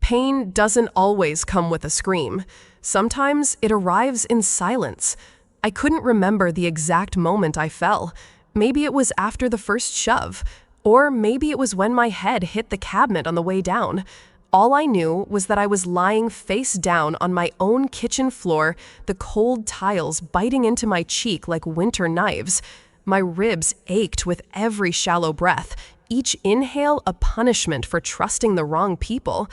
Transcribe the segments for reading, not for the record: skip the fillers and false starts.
Pain doesn't always come with a scream. Sometimes it arrives in silence. I couldn't remember the exact moment I fell. Maybe it was after the first shove, or maybe it was when my head hit the cabinet on the way down. All I knew was that I was lying face down on my own kitchen floor, the cold tiles biting into my cheek like winter knives. My ribs ached with every shallow breath, each inhale a punishment for trusting the wrong people.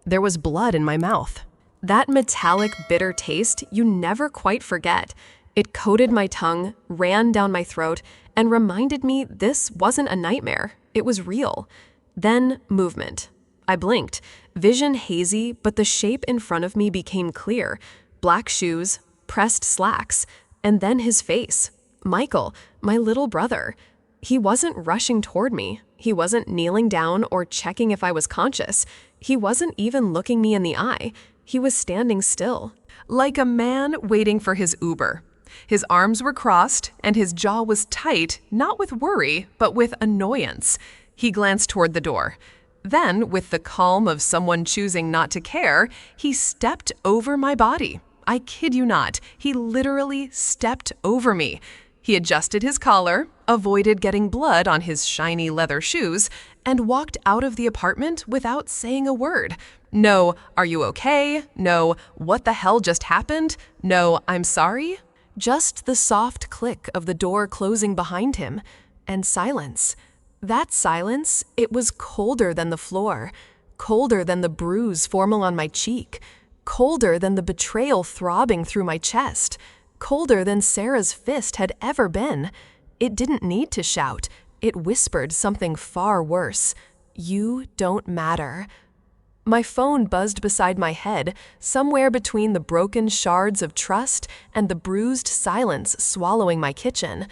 There was blood in my mouth. That metallic, bitter taste you never quite forget. It coated my tongue, ran down my throat, and reminded me this wasn't a nightmare. It was real. Then movement. I blinked, vision hazy, but the shape in front of me became clear. Black shoes, pressed slacks, and then his face. Michael, my little brother. He wasn't rushing toward me. He wasn't kneeling down or checking if I was conscious. He wasn't even looking me in the eye. He was standing still, like a man waiting for his Uber. His arms were crossed, and his jaw was tight, not with worry, but with annoyance. He glanced toward the door. Then, with the calm of someone choosing not to care, he stepped over my body. I kid you not, he literally stepped over me. He adjusted his collar, avoided getting blood on his shiny leather shoes, and walked out of the apartment without saying a word. No, "Are you okay?" No, "What the hell just happened?" No, "I'm sorry." Just the soft click of the door closing behind him, and silence. That silence, it was colder than the floor, colder than the bruise forming on my cheek, colder than the betrayal throbbing through my chest, colder than Sarah's fist had ever been. It didn't need to shout. It whispered something far worse. "You don't matter." My phone buzzed beside my head, somewhere between the broken shards of trust and the bruised silence swallowing my kitchen.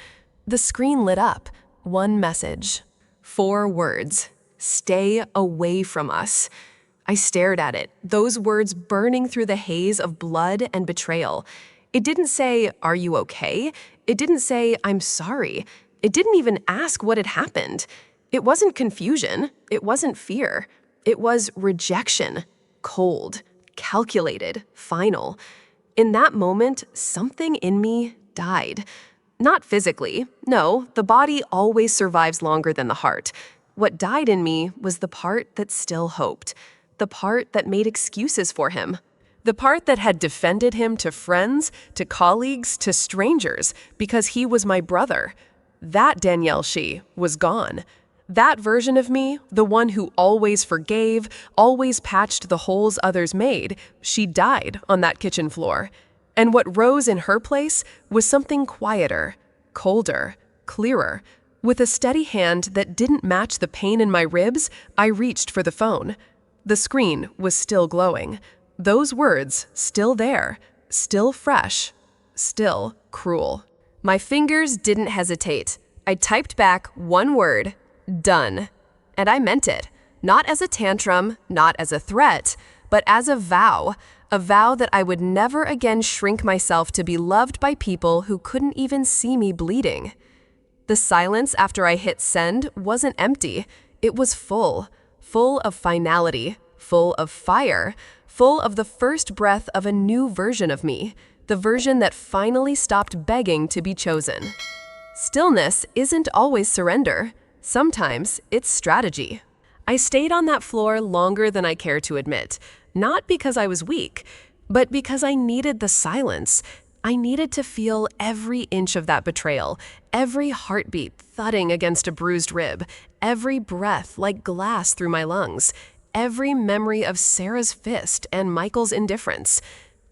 The screen lit up. One message. 4 words. "Stay away from us." I stared at it, those words burning through the haze of blood and betrayal. It didn't say, "Are you okay?" It didn't say, "I'm sorry." It didn't even ask what had happened. It wasn't confusion. It wasn't fear. It was rejection. Cold, calculated, final. In that moment, something in me died. Not physically. No, the body always survives longer than the heart. What died in me was the part that still hoped. The part that made excuses for him. The part that had defended him to friends, to colleagues, to strangers, because he was my brother. That Danielle was gone. That version of me, the one who always forgave, always patched the holes others made, she died on that kitchen floor. And what rose in her place was something quieter, colder, clearer. With a steady hand that didn't match the pain in my ribs, I reached for the phone. The screen was still glowing. Those words still there, still fresh, still cruel. My fingers didn't hesitate. I typed back one word, "Done." And I meant it. Not as a tantrum, not as a threat, but as a vow that I would never again shrink myself to be loved by people who couldn't even see me bleeding. The silence after I hit send wasn't empty. It was full of finality, full of fire, full of the first breath of a new version of me, the version that finally stopped begging to be chosen. Stillness isn't always surrender. Sometimes it's strategy. I stayed on that floor longer than I care to admit, not because I was weak, but because I needed the silence. I needed to feel every inch of that betrayal, every heartbeat thudding against a bruised rib, every breath like glass through my lungs, every memory of Sarah's fist and Michael's indifference.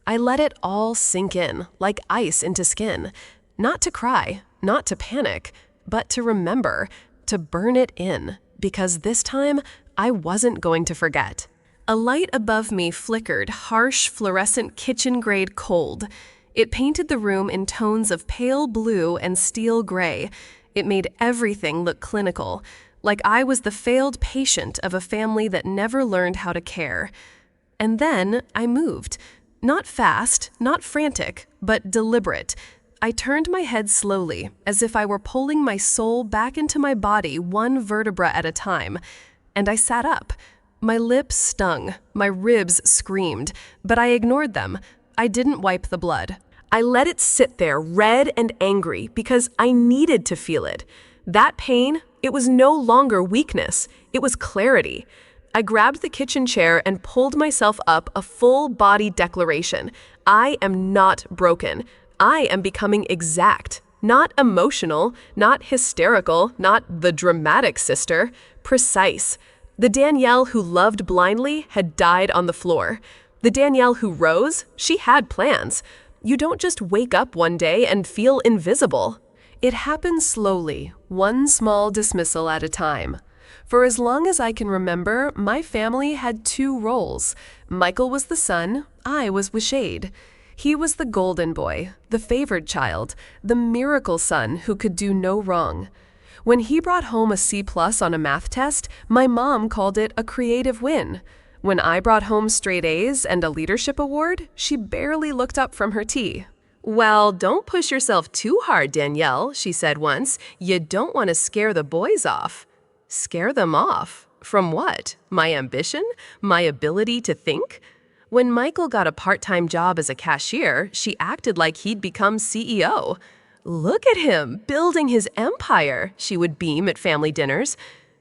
I let it all sink in, like ice into skin, not to cry, not to panic, but to remember, to burn it in, because this time I wasn't going to forget. A light above me flickered, harsh, fluorescent kitchen-grade cold. It painted the room in tones of pale blue and steel gray. It made everything look clinical, like I was the failed patient of a family that never learned how to care. And then I moved. Not fast, not frantic, but deliberate. I turned my head slowly, as if I were pulling my soul back into my body one vertebra at a time. And I sat up. My lips stung, my ribs screamed, but I ignored them. I didn't wipe the blood. I let it sit there, red and angry, because I needed to feel it. That pain, it was no longer weakness, it was clarity. I grabbed the kitchen chair and pulled myself up a full-body declaration. I am not broken. I am becoming exact. Not emotional, not hysterical, not the dramatic sister. Precise. The Danielle who loved blindly had died on the floor. The Danielle who rose, she had plans. You don't just wake up one day and feel invisible. It happens slowly, one small dismissal at a time. For as long as I can remember, my family had two roles. Michael was the son, I was Wishade. He was the golden boy, the favored child, the miracle son who could do no wrong. When he brought home a C+ on a math test, my mom called it a creative win. When I brought home straight A's and a leadership award, she barely looked up from her tea. "Well, don't push yourself too hard, Danielle," she said once. "You don't want to scare the boys off." Scare them off? From what? My ambition? My ability to think? When Michael got a part-time job as a cashier, she acted like he'd become CEO. "Look at him, building his empire," she would beam at family dinners.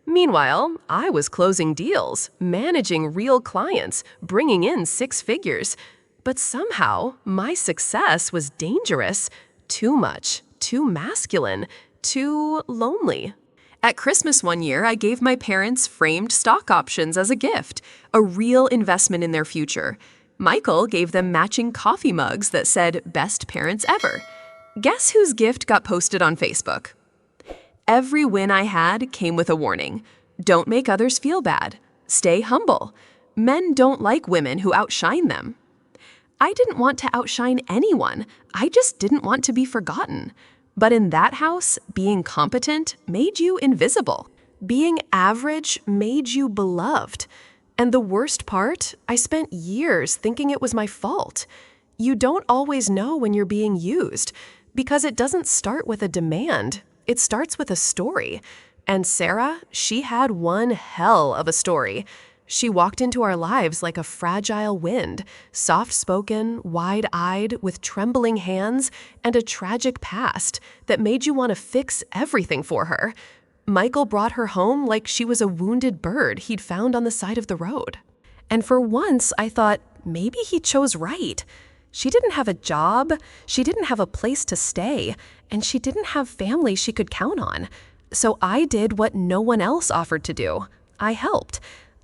Meanwhile, I was closing deals, managing real clients, bringing in 6 figures. But somehow, my success was dangerous, too much, too masculine, too lonely. At Christmas one year, I gave my parents framed stock options as a gift, a real investment in their future. Michael gave them matching coffee mugs that said, "Best parents ever." Guess whose gift got posted on Facebook? Every win I had came with a warning. Don't make others feel bad. Stay humble. Men don't like women who outshine them. I didn't want to outshine anyone. I just didn't want to be forgotten. But in that house, being competent made you invisible. Being average made you beloved. And the worst part, I spent years thinking it was my fault. You don't always know when you're being used, because it doesn't start with a demand. It starts with a story. And Sarah, she had one hell of a story. She walked into our lives like a fragile wind, soft-spoken, wide-eyed, with trembling hands, and a tragic past that made you want to fix everything for her. Michael brought her home like she was a wounded bird he'd found on the side of the road. And for once, I thought, maybe he chose right. She didn't have a job, she didn't have a place to stay, and she didn't have family she could count on. So I did what no one else offered to do. I helped.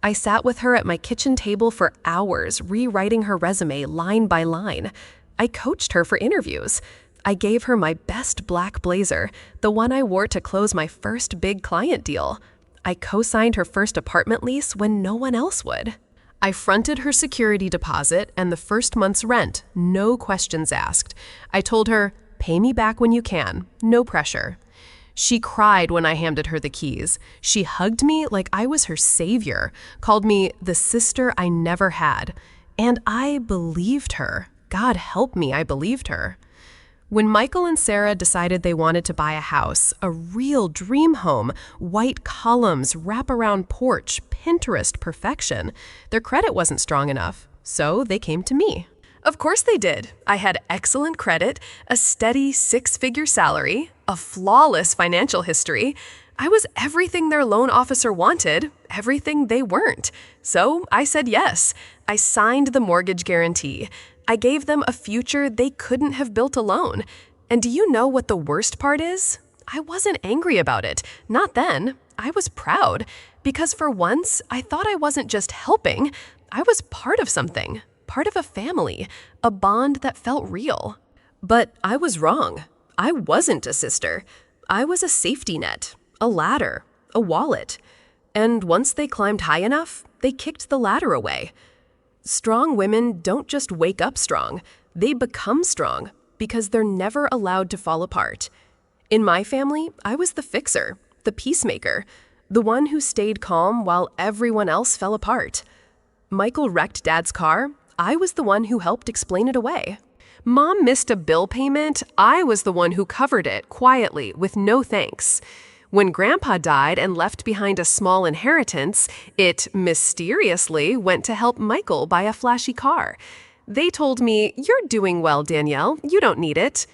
I sat with her at my kitchen table for hours, rewriting her resume line by line. I coached her for interviews. I gave her my best black blazer, the one I wore to close my first big client deal. I co-signed her first apartment lease when no one else would. I fronted her security deposit and the first month's rent, no questions asked. I told her, "Pay me back when you can, no pressure." She cried when I handed her the keys. She hugged me like I was her savior, called me the sister I never had. And I believed her. God help me, I believed her. When Michael and Sarah decided they wanted to buy a house, a real dream home, white columns, wraparound porch, Pinterest perfection, their credit wasn't strong enough, so they came to me. Of course they did. I had excellent credit, a steady 6-figure salary, a flawless financial history. I was everything their loan officer wanted, everything they weren't. So I said yes. I signed the mortgage guarantee. I gave them a future they couldn't have built alone. And do you know what the worst part is? I wasn't angry about it. Not then. I was proud. Because for once, I thought I wasn't just helping. I was part of something. Part of a family, a bond that felt real. But I was wrong. I wasn't a sister. I was a safety net, a ladder, a wallet. And once they climbed high enough, they kicked the ladder away. Strong women don't just wake up strong. They become strong because they're never allowed to fall apart. In my family, I was the fixer, the peacemaker, the one who stayed calm while everyone else fell apart. Michael wrecked Dad's car. I was the one who helped explain it away. Mom missed a bill payment. I was the one who covered it quietly with no thanks. When Grandpa died and left behind a small inheritance, it mysteriously went to help Michael buy a flashy car. They told me, "You're doing well, Danielle. You don't need it."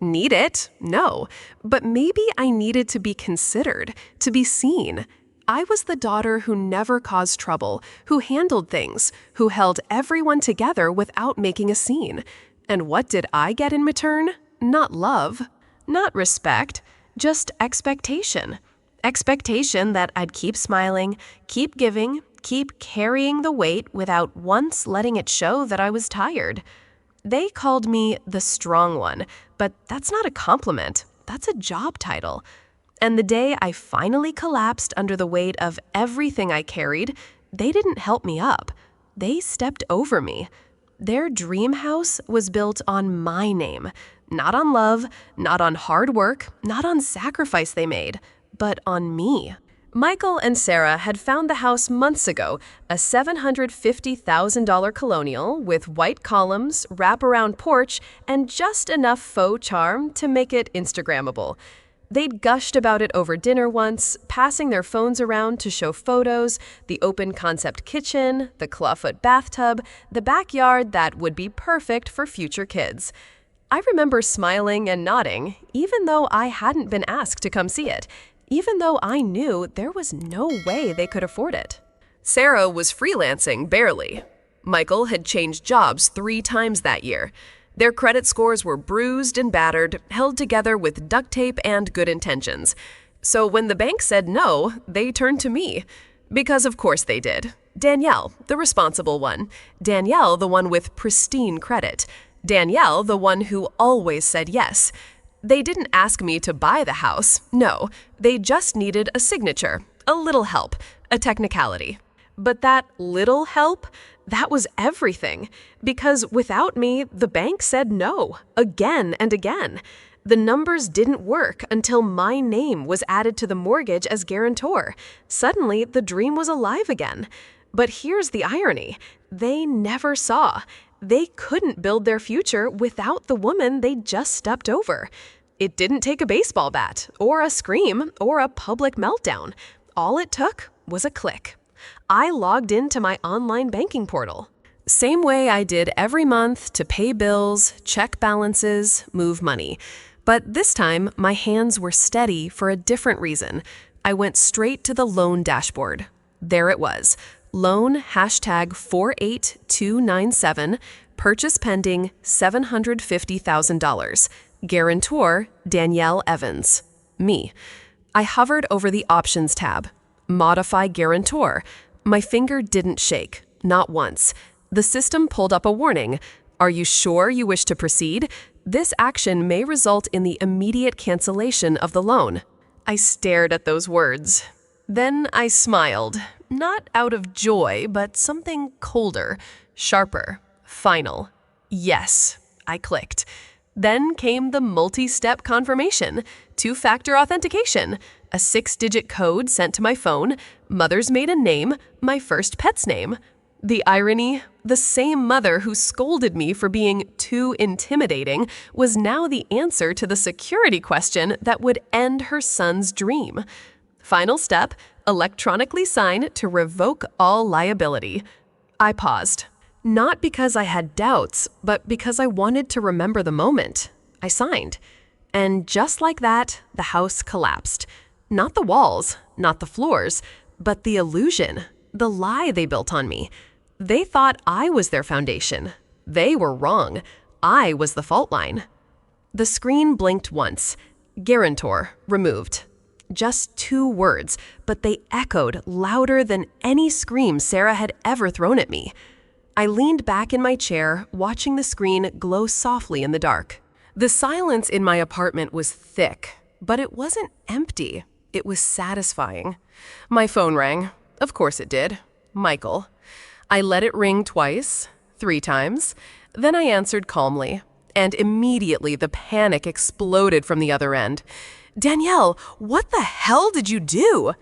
Need it? No. But maybe I needed to be considered, to be seen. I was the daughter who never caused trouble, who handled things, who held everyone together without making a scene. And what did I get in return? Not love, not respect, just expectation. Expectation that I'd keep smiling, keep giving, keep carrying the weight without once letting it show that I was tired. They called me the strong one, but that's not a compliment. That's a job title. And the day I finally collapsed under the weight of everything I carried, they didn't help me up. They stepped over me. Their dream house was built on my name, not on love, not on hard work, not on sacrifice they made, but on me. Michael and Sarah had found the house months ago, a $750,000 colonial with white columns, wraparound porch, and just enough faux charm to make it Instagrammable. They'd gushed about it over dinner once, passing their phones around to show photos, the open concept kitchen, the clawfoot bathtub, the backyard that would be perfect for future kids. I remember smiling and nodding, even though I hadn't been asked to come see it, even though I knew there was no way they could afford it. Sarah was freelancing barely. Michael had changed jobs 3 times that year. Their credit scores were bruised and battered, held together with duct tape and good intentions. So when the bank said no, they turned to me. Because of course they did. Danielle, the responsible one. Danielle, the one with pristine credit. Danielle, the one who always said yes. They didn't ask me to buy the house. No, they just needed a signature, a little help, a technicality. But that little help, that was everything. Because without me, the bank said no, again and again. The numbers didn't work until my name was added to the mortgage as guarantor. Suddenly, the dream was alive again. But here's the irony. They never saw. They couldn't build their future without the woman they just stepped over. It didn't take a baseball bat, or a scream, or a public meltdown. All it took was a click. I logged into my online banking portal. Same way I did every month to pay bills, check balances, move money. But this time, my hands were steady for a different reason. I went straight to the loan dashboard. There it was. Loan #48297, purchase pending $750,000. Guarantor, Danielle Evans. Me. I hovered over the Options tab. Modify Guarantor. My finger didn't shake, not once. The system pulled up a warning. Are you sure you wish to proceed? This action may result in the immediate cancellation of the loan. I stared at those words. Then I smiled. Not out of joy, but something colder, sharper, final. Yes, I clicked. Then came the multi-step confirmation, 2-factor authentication, a 6-digit code sent to my phone, mother's maiden name, my first pet's name. The irony, the same mother who scolded me for being too intimidating was now the answer to the security question that would end her son's dream. Final step, electronically sign to revoke all liability. I paused. Not because I had doubts, but because I wanted to remember the moment. I signed. And just like that, the house collapsed. Not the walls, not the floors, but the illusion, the lie they built on me. They thought I was their foundation. They were wrong. I was the fault line. The screen blinked once. Guarantor, removed. Just 2 words, but they echoed louder than any scream Sarah had ever thrown at me. I leaned back in my chair, watching the screen glow softly in the dark. The silence in my apartment was thick, but it wasn't empty. It was satisfying. My phone rang. Of course it did. Michael. I let it ring twice, 3 times. Then I answered calmly, and immediately the panic exploded from the other end. "Danielle, what the hell did you do?"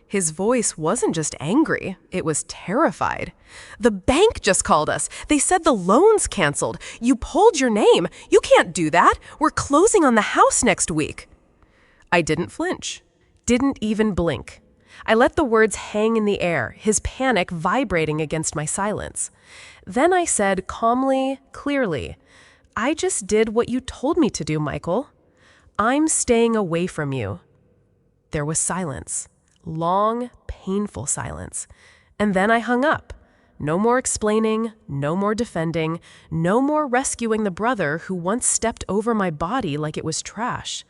His voice wasn't just angry, it was terrified. "The bank just called us. They said the loan's canceled. You pulled your name. You can't do that. We're closing on the house next week." I didn't flinch. Didn't even blink. I let the words hang in the air, his panic vibrating against my silence. Then I said calmly, clearly, "I just did what you told me to do, Michael. I'm staying away from you." There was silence. Long, painful silence. And then I hung up. No more explaining, no more defending, no more rescuing the brother who once stepped over my body like it was trash.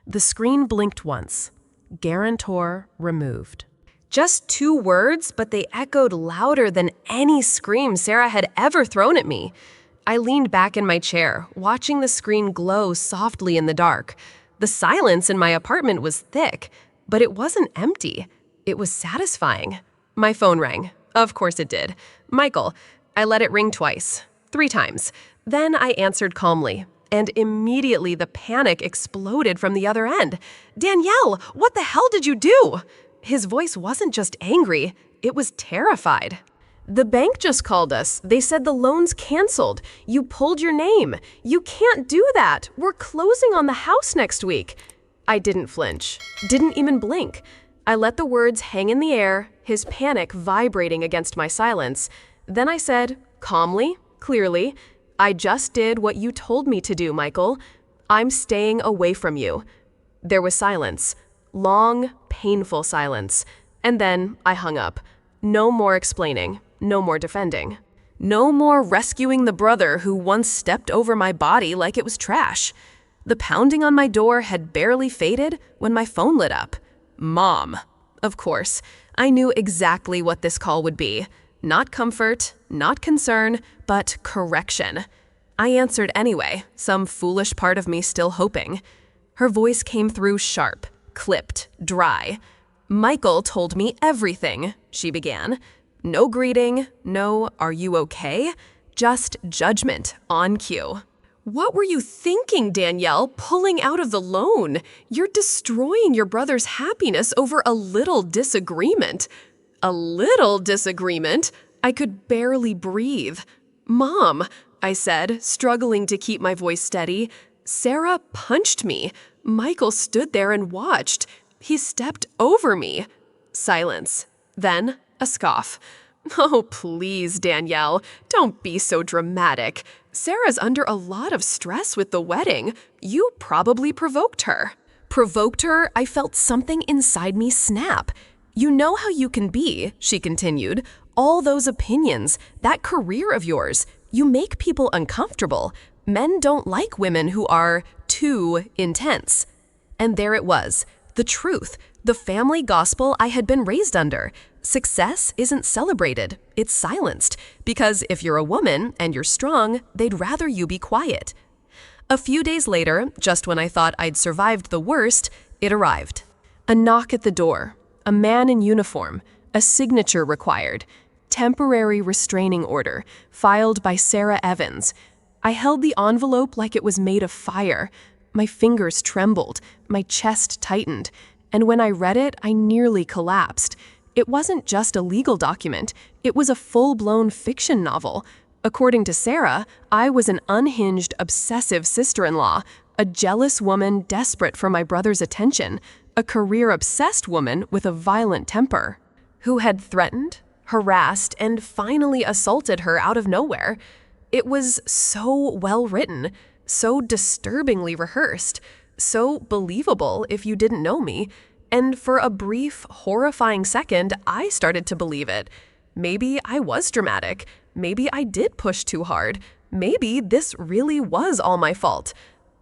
The screen blinked once. Guarantor removed. Just 2 words, but they echoed louder than any scream Sarah had ever thrown at me. I leaned back in my chair, watching the screen glow softly in the dark. The silence in my apartment was thick, but it wasn't empty. It was satisfying. My phone rang. Of course it did. Michael. I let it ring twice. 3 times. Then I answered calmly, and immediately the panic exploded from the other end. "Danielle, what the hell did you do?" His voice wasn't just angry, it was terrified. "The bank just called us. They said the loan's canceled. You pulled your name. You can't do that. We're closing on the house next week." I didn't flinch, didn't even blink. I let the words hang in the air, his panic vibrating against my silence. Then I said, calmly, clearly, "I just did what you told me to do, Michael. I'm staying away from you." There was silence. Long, painful silence. And then I hung up. No more explaining. No more defending. No more rescuing the brother who once stepped over my body like it was trash. The pounding on my door had barely faded when my phone lit up. Mom. Of course, I knew exactly what this call would be. Not comfort, not concern, but correction. I answered anyway, some foolish part of me still hoping. Her voice came through sharp, clipped, dry. "Michael told me everything," she began. No greeting, no "are you okay?" Just judgment on cue. "What were you thinking, Danielle, pulling out of the loan? You're destroying your brother's happiness over a little disagreement." A little disagreement? I could barely breathe. "Mom," I said, struggling to keep my voice steady, "Sarah punched me. Michael stood there and watched. He stepped over me." Silence. Then a scoff. "Oh, please, Danielle, don't be so dramatic. Sarah's under a lot of stress with the wedding. You probably provoked her." Provoked her? I felt something inside me snap. "You know how you can be," she continued. "All those opinions, that career of yours, you make people uncomfortable. Men don't like women who are too intense." And there it was, the truth, the family gospel I had been raised under. Success isn't celebrated, it's silenced, because if you're a woman and you're strong, they'd rather you be quiet. A few days later, just when I thought I'd survived the worst, it arrived. A knock at the door, a man in uniform, a signature required, temporary restraining order, filed by Sarah Evans. I held the envelope like it was made of fire. My fingers trembled, my chest tightened, and when I read it, I nearly collapsed. It wasn't just a legal document, it was a full-blown fiction novel. According to Sarah, I was an unhinged, obsessive sister-in-law, a jealous woman desperate for my brother's attention, a career-obsessed woman with a violent temper, who had threatened, harassed, and finally assaulted her out of nowhere. It was so well-written, so disturbingly rehearsed, so believable if you didn't know me. And for a brief, horrifying second, I started to believe it. Maybe I was dramatic. Maybe I did push too hard. Maybe this really was all my fault.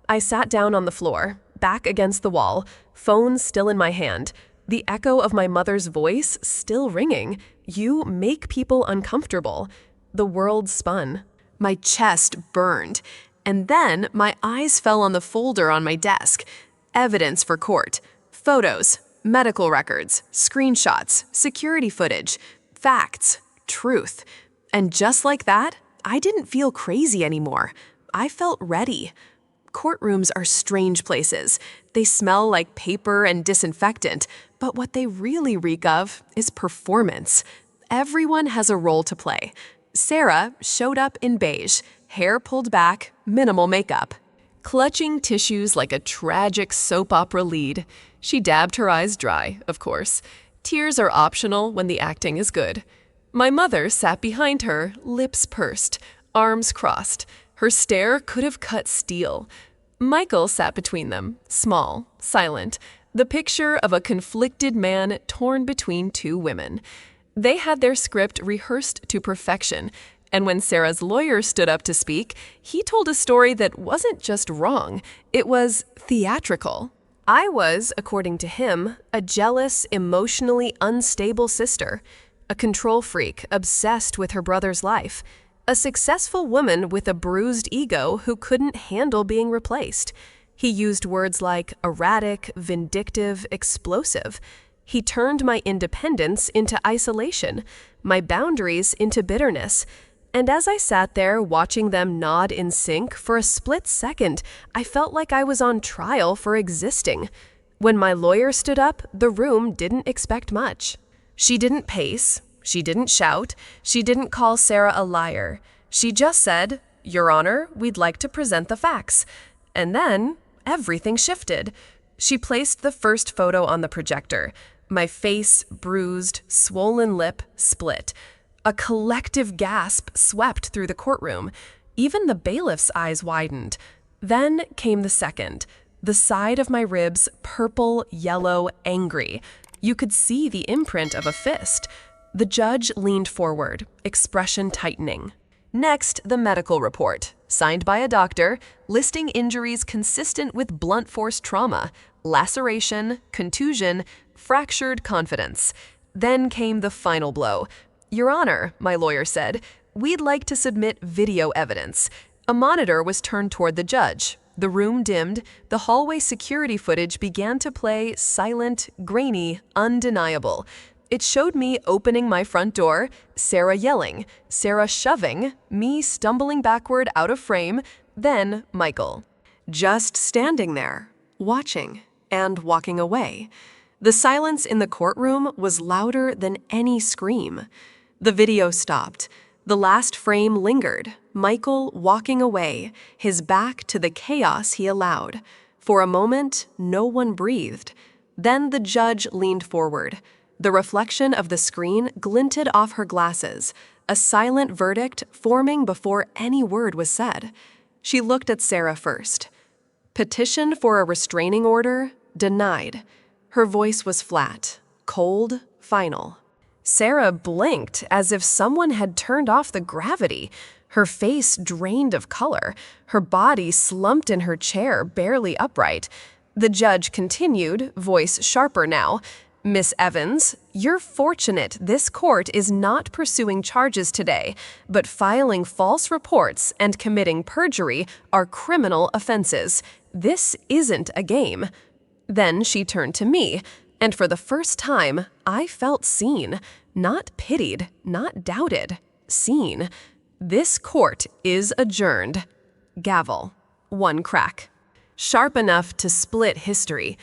I sat down on the floor, back against the wall, phone still in my hand, the echo of my mother's voice still ringing. "You make people uncomfortable." The world spun. My chest burned. And then my eyes fell on the folder on my desk. Evidence for court. Photos, medical records, screenshots, security footage, facts, truth. And just like that, I didn't feel crazy anymore. I felt ready. Courtrooms are strange places. They smell like paper and disinfectant, but what they really reek of is performance. Everyone has a role to play. Sarah showed up in beige, hair pulled back, minimal makeup. clutching tissues like a tragic soap opera lead. She dabbed her eyes dry, of course. Tears are optional when the acting is good. My mother sat behind her, lips pursed, arms crossed. Her stare could have cut steel. Michael sat between them, small, silent, the picture of a conflicted man torn between two women. They had their script rehearsed to perfection, and when Sarah's lawyer stood up to speak, he told a story that wasn't just wrong, it was theatrical. I was, according to him, a jealous, emotionally unstable sister, a control freak obsessed with her brother's life, a successful woman with a bruised ego who couldn't handle being replaced. He used words like erratic, vindictive, explosive. He turned my independence into isolation, my boundaries into bitterness. And as I sat there watching them nod in sync for a split second, I felt like I was on trial for existing. When my lawyer stood up, the room didn't expect much. She didn't pace, she didn't shout, she didn't call Sarah a liar. She just said, "Your Honor, we'd like to present the facts." And then everything shifted. She placed the first photo on the projector. My face, bruised, swollen lip, split. A collective gasp swept through the courtroom. Even the bailiff's eyes widened. Then came the second. The side of my ribs, purple, yellow, angry. You could see the imprint of a fist. The judge leaned forward, expression tightening. Next, the medical report, signed by a doctor, listing injuries consistent with blunt force trauma, laceration, contusion, fractured confidence. Then came the final blow. "Your Honor," my lawyer said, "we'd like to submit video evidence." A monitor was turned toward the judge. The room dimmed. The hallway security footage began to play, silent, grainy, undeniable. It showed me opening my front door, Sarah yelling, Sarah shoving, me stumbling backward out of frame, then Michael. Just standing there, watching, and walking away. The silence in the courtroom was louder than any scream. The video stopped. The last frame lingered, Michael walking away, his back to the chaos he allowed. For a moment, no one breathed. Then the judge leaned forward. The reflection of the screen glinted off her glasses, a silent verdict forming before any word was said. She looked at Sarah first. Petition for a restraining order, denied. Her voice was flat, cold, final. Sarah blinked as if someone had turned off the gravity. Her face drained of color. Her body slumped in her chair, barely upright. The judge continued, voice sharper now. "Miss Evans, you're fortunate this court is not pursuing charges today, but filing false reports and committing perjury are criminal offenses. This isn't a game." Then she turned to me, and for the first time, I felt seen, not pitied, not doubted, seen. "This court is adjourned." Gavel. One crack. Sharp enough to split history.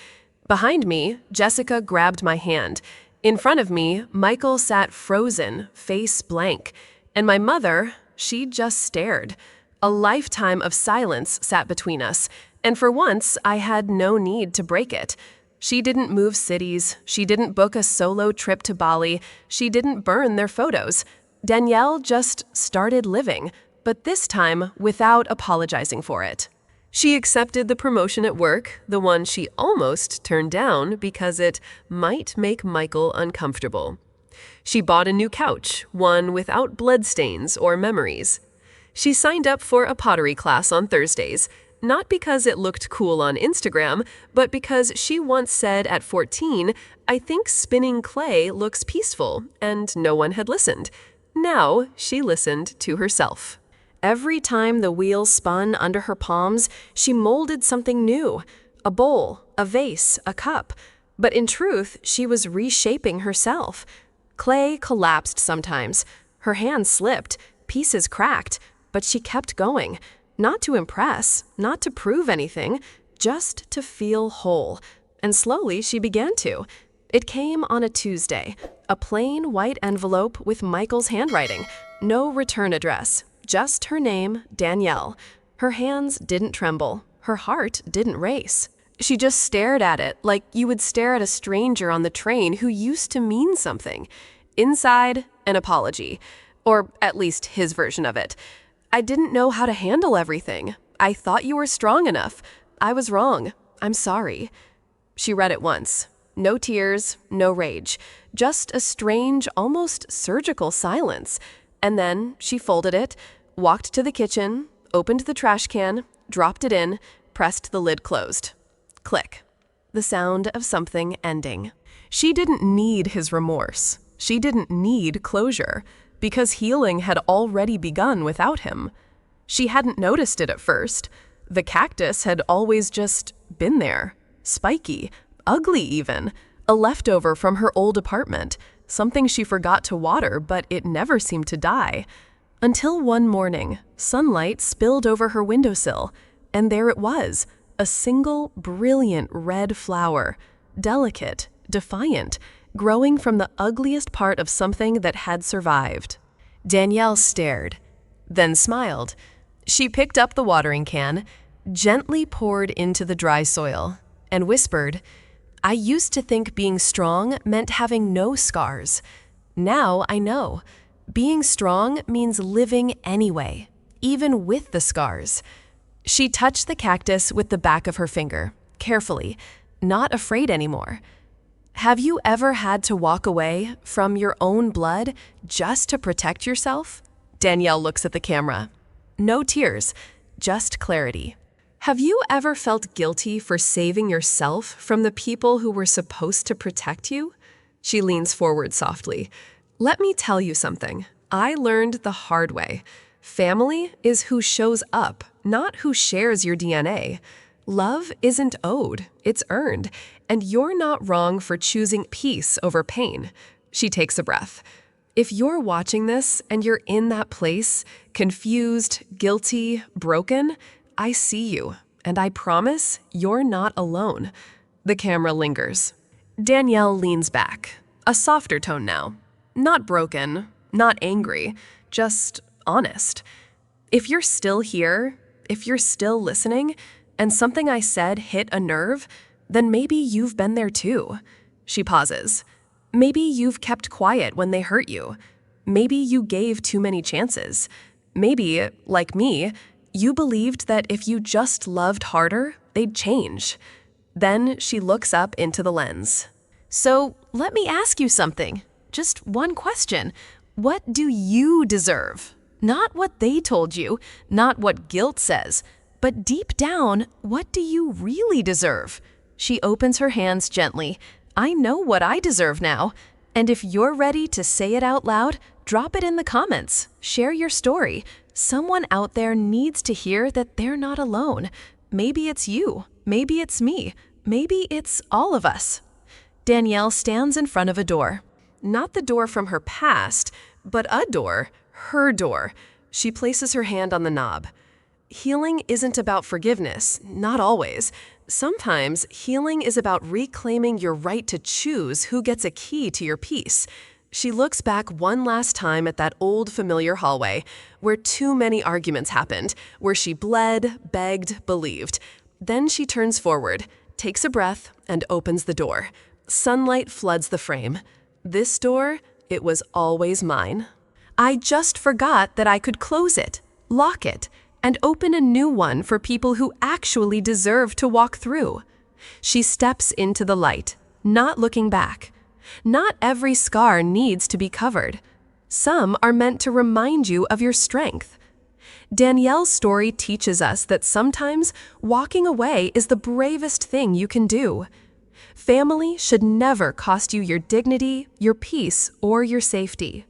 Behind me, Jessica grabbed my hand. In front of me, Michael sat frozen, face blank. And my mother, she just stared. A lifetime of silence sat between us, and for once, I had no need to break it. She didn't move cities, she didn't book a solo trip to Bali, she didn't burn their photos. Danielle just started living, but this time without apologizing for it. She accepted the promotion at work, the one she almost turned down because it might make Michael uncomfortable. She bought a new couch, one without bloodstains or memories. She signed up for a pottery class on Thursdays, not because it looked cool on Instagram, but because she once said at 14, "I think spinning clay looks peaceful," and no one had listened. Now she listened to herself. Every time the wheel spun under her palms, she molded something new, a bowl, a vase, a cup. But in truth, she was reshaping herself. Clay collapsed sometimes. Her hands slipped, pieces cracked, but she kept going. Not to impress, not to prove anything, just to feel whole. And slowly she began to. It came on a Tuesday, a plain white envelope with Michael's handwriting, no return address. Just her name, Danielle. Her hands didn't tremble. her heart didn't race. She just stared at it like you would stare at a stranger on the train who used to mean something. Inside, an apology. Or at least his version of it. I didn't know how to handle everything. I thought you were strong enough. I was wrong. I'm sorry. She read it once. No tears, no rage. Just a strange, almost surgical silence. And then she folded it, walked to the kitchen, opened the trash can, dropped it in, pressed the lid closed. Click. The sound of something ending. She didn't need his remorse. She didn't need closure, because healing had already begun without him. She hadn't noticed it at first. The cactus had always just been there. Spiky, ugly even, a leftover from her old apartment, something she forgot to water, but it never seemed to die. Until one morning, sunlight spilled over her windowsill, and there it was, a single, brilliant red flower, delicate, defiant, growing from the ugliest part of something that had survived. Danielle stared, then smiled. She picked up the watering can, gently poured into the dry soil, and whispered, "I used to think being strong meant having no scars. Now I know. Being strong means living anyway, even with the scars." She touched the cactus with the back of her finger, carefully, not afraid anymore. Have you ever had to walk away from your own blood just to protect yourself? Danielle looks at the camera. No tears, just clarity. Have you ever felt guilty for saving yourself from the people who were supposed to protect you? She leans forward softly. Let me tell you something. I learned the hard way. Family is who shows up, not who shares your DNA. Love isn't owed, it's earned, and you're not wrong for choosing peace over pain. She takes a breath. If you're watching this and you're in that place, confused, guilty, broken, I see you, and I promise you're not alone. The camera lingers. Danielle leans back, a softer tone now. Not broken, not angry, just honest. If you're still here, if you're still listening, and something I said hit a nerve, then maybe you've been there too. She pauses. Maybe you've kept quiet when they hurt you. Maybe you gave too many chances. Maybe, like me, you believed that if you just loved harder, they'd change. Then she looks up into the lens. So let me ask you something. Just one question. What do you deserve? Not what they told you, not what guilt says, but deep down, what do you really deserve? She opens her hands gently. I know what I deserve now. And if you're ready to say it out loud, drop it in the comments. Share your story. Someone out there needs to hear that they're not alone. Maybe it's you. Maybe it's me. Maybe it's all of us. Danielle stands in front of a door. Not the door from her past, but a door. Her door. She places her hand on the knob. Healing isn't about forgiveness, not always. Sometimes healing is about reclaiming your right to choose who gets a key to your peace. She looks back one last time at that old familiar hallway where too many arguments happened, where she bled, begged, believed. Then she turns forward, takes a breath, and opens the door. Sunlight floods the frame. This door, it was always mine. I just forgot that I could close it, lock it, and open a new one for people who actually deserve to walk through. She steps into the light, not looking back. Not every scar needs to be covered. Some are meant to remind you of your strength. Danielle's story teaches us that sometimes walking away is the bravest thing you can do. Family should never cost you your dignity, your peace, or your safety.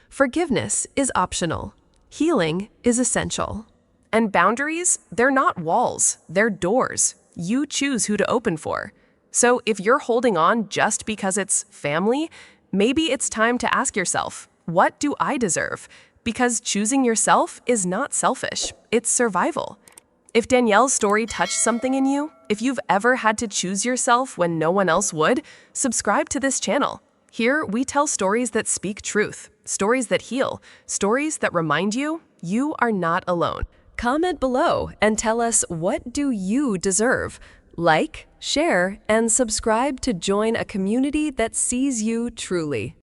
Forgiveness is optional. Healing is essential. And boundaries, they're not walls, they're doors. You choose who to open for. So if you're holding on just because it's family, maybe it's time to ask yourself, what do I deserve? Because choosing yourself is not selfish, it's survival. If Danielle's story touched something in you, if you've ever had to choose yourself when no one else would, subscribe to this channel. Here, we tell stories that speak truth, stories that heal, stories that remind you, you are not alone. Comment below and tell us, what do you deserve? Like, share, and subscribe to join a community that sees you truly.